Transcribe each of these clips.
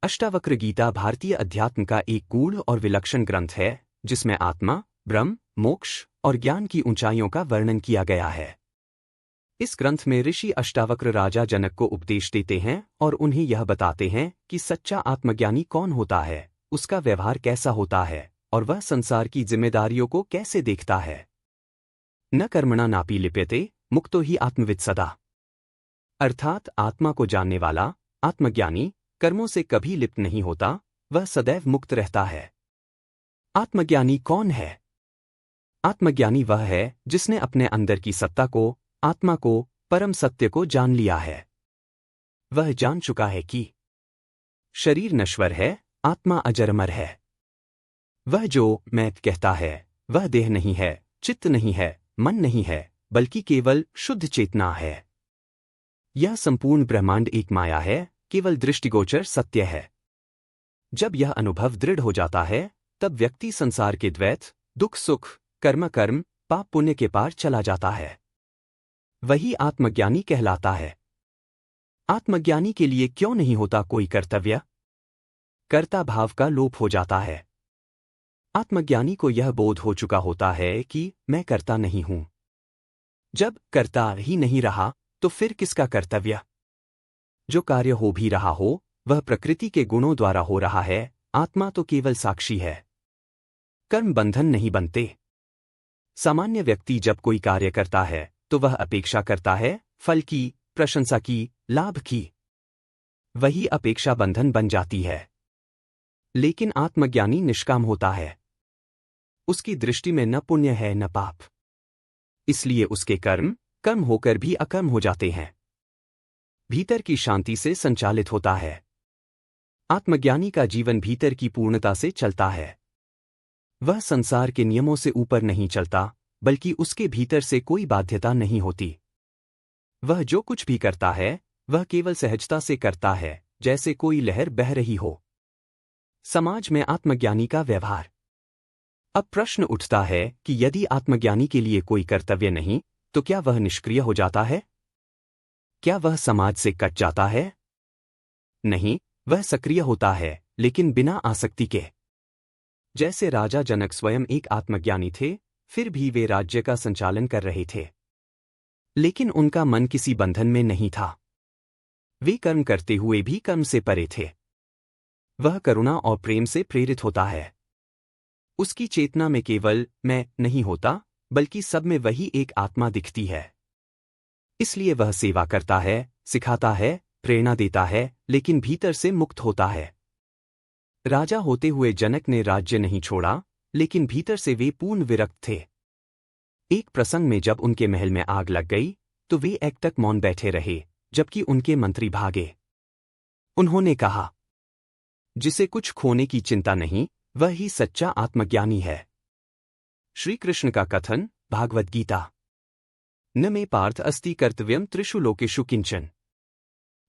अष्टावक्र गीता भारतीय अध्यात्म का एक गूढ़ और विलक्षण ग्रंथ है, जिसमें आत्मा, ब्रह्म, मोक्ष और ज्ञान की ऊंचाइयों का वर्णन किया गया है। इस ग्रंथ में ऋषि अष्टावक्र राजा जनक को उपदेश देते हैं और उन्हें यह बताते हैं कि सच्चा आत्मज्ञानी कौन होता है, उसका व्यवहार कैसा होता है और वह संसार की जिम्मेदारियों को कैसे देखता है। न कर्मणा नापि लिप्यते मुक्तो ही आत्मविद सदा। अर्थात आत्मा को जानने वाला आत्मज्ञानी कर्मों से कभी लिप्त नहीं होता, वह सदैव मुक्त रहता है। आत्मज्ञानी कौन है? आत्मज्ञानी वह है जिसने अपने अंदर की सत्ता को, आत्मा को, परम सत्य को जान लिया है। वह जान चुका है कि शरीर नश्वर है, आत्मा अजरमर है। वह जो मैं कहता है वह देह नहीं है, चित्त नहीं है, मन नहीं है, बल्कि केवल शुद्ध चेतना है। यह संपूर्ण ब्रह्मांड एक माया है, केवल दृष्टिगोचर सत्य है। जब यह अनुभव दृढ़ हो जाता है, तब व्यक्ति संसार के द्वैत, दुख सुख, कर्म पाप पुण्य के पार चला जाता है। वही आत्मज्ञानी कहलाता है। आत्मज्ञानी के लिए क्यों नहीं होता कोई कर्तव्य? कर्ता भाव का लोप हो जाता है। आत्मज्ञानी को यह बोध हो चुका होता है कि मैं कर्ता नहीं हूं। जब कर्ता ही नहीं रहा तो फिर किसका कर्तव्य? जो कार्य हो भी रहा हो वह प्रकृति के गुणों द्वारा हो रहा है, आत्मा तो केवल साक्षी है। कर्म बंधन नहीं बनते। सामान्य व्यक्ति जब कोई कार्य करता है तो वह अपेक्षा करता है फल की, प्रशंसा की, लाभ की। वही अपेक्षा बंधन बन जाती है। लेकिन आत्मज्ञानी निष्काम होता है। उसकी दृष्टि में न पुण्य है न पाप, इसलिए उसके कर्म होकर भी अकर्म हो जाते हैं। भीतर की शांति से संचालित होता है। आत्मज्ञानी का जीवन भीतर की पूर्णता से चलता है। वह संसार के नियमों से ऊपर नहीं चलता, बल्कि उसके भीतर से कोई बाध्यता नहीं होती। वह जो कुछ भी करता है वह केवल सहजता से करता है, जैसे कोई लहर बह रही हो। समाज में आत्मज्ञानी का व्यवहार। अब प्रश्न उठता है कि यदि आत्मज्ञानी के लिए कोई कर्तव्य नहीं तो क्या वह निष्क्रिय हो जाता है? क्या वह समाज से कट जाता है? नहीं, वह सक्रिय होता है, लेकिन बिना आसक्ति के। जैसे राजा जनक स्वयं एक आत्मज्ञानी थे, फिर भी वे राज्य का संचालन कर रहे थे। लेकिन उनका मन किसी बंधन में नहीं था। वे कर्म करते हुए भी कर्म से परे थे। वह करुणा और प्रेम से प्रेरित होता है। उसकी चेतना में केवल मैं नहीं होता, बल्कि सब में वही एक आत्मा दिखती है। इसलिए वह सेवा करता है, सिखाता है, प्रेरणा देता है, लेकिन भीतर से मुक्त होता है। राजा होते हुए जनक ने राज्य नहीं छोड़ा, लेकिन भीतर से वे पूर्ण विरक्त थे। एक प्रसंग में जब उनके महल में आग लग गई तो वे एकटक मौन बैठे रहे, जबकि उनके मंत्री भागे। उन्होंने कहा, जिसे कुछ खोने की चिंता नहीं, वह ही सच्चा आत्मज्ञानी है। श्री कृष्ण का कथन, भागवत गीता। न मे पार्थ अस्ति कर्तव्यम त्रिषु लोकेषु किंचन।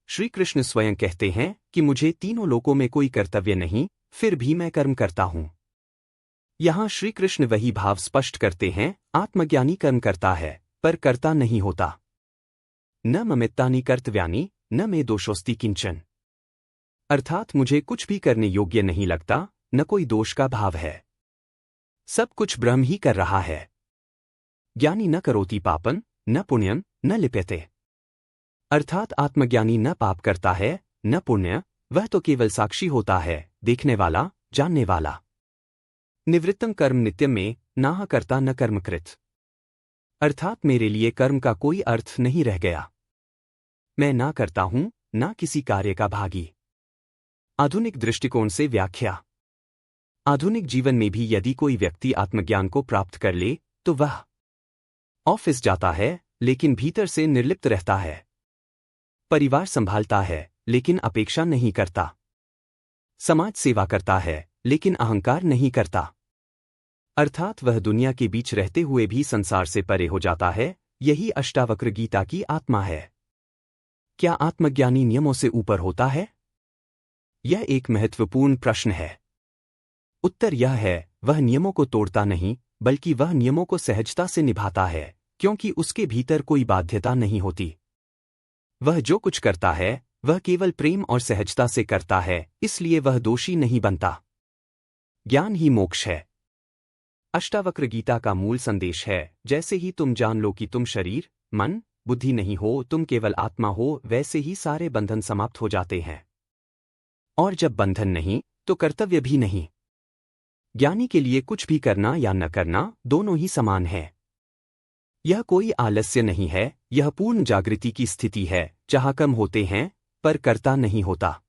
श्री कृष्ण स्वयं कहते हैं कि मुझे तीनों लोकों में कोई कर्तव्य नहीं, फिर भी मैं कर्म करता हूं। यहां श्री कृष्ण वही भाव स्पष्ट करते हैं, आत्मज्ञानी कर्म करता है, पर कर्ता नहीं होता। न ममित्तानि कर्तव्यानि, न मे दोषोस्ति किंचन। अर्थात मुझे कुछ भी करने योग्य नहीं लगता, न कोई दोष का भाव है। सब कुछ ब्रह्म ही कर रहा है। ज्ञानी न करोति पापं, न पुण्यं, न लिप्यते। अर्थात आत्मज्ञानी न पाप करता है, न पुण्य, वह तो केवल साक्षी होता है, देखने वाला, जानने वाला। निवृत्तं कर्म नित्यं मे, नाह कर्ता न कर्मकृत। अर्थात मेरे लिए कर्म का कोई अर्थ नहीं रह गया। मैं ना करता हूं, ना किसी कार्य का भागी। आधुनिक दृष्टिकोण से व्याख्या। आधुनिक जीवन में भी यदि कोई व्यक्ति आत्मज्ञान को प्राप्त कर ले तो वह ऑफिस जाता है, लेकिन भीतर से निर्लिप्त रहता है। परिवार संभालता है, लेकिन अपेक्षा नहीं करता। समाज सेवा करता है, लेकिन अहंकार नहीं करता। अर्थात वह दुनिया के बीच रहते हुए भी संसार से परे हो जाता है। यही अष्टावक्र गीता की आत्मा है। क्या आत्मज्ञानी नियमों से ऊपर होता है? यह एक महत्वपूर्ण प्रश्न है। उत्तर यह है, वह नियमों को तोड़ता नहीं, बल्कि वह नियमों को सहजता से निभाता है, क्योंकि उसके भीतर कोई बाध्यता नहीं होती। वह जो कुछ करता है वह केवल प्रेम और सहजता से करता है, इसलिए वह दोषी नहीं बनता। ज्ञान ही मोक्ष है। अष्टावक्र गीता का मूल संदेश है, जैसे ही तुम जान लो कि तुम शरीर, मन, बुद्धि नहीं हो, तुम केवल आत्मा हो, वैसे ही सारे बंधन समाप्त हो जाते हैं। और जब बंधन नहीं, तो कर्तव्य भी नहीं। ज्ञानी के लिए कुछ भी करना या न करना दोनों ही समान है। यह कोई आलस्य नहीं है, यह पूर्ण जागृति की स्थिति है, जहाँ कर्म होते हैं पर कर्ता नहीं होता।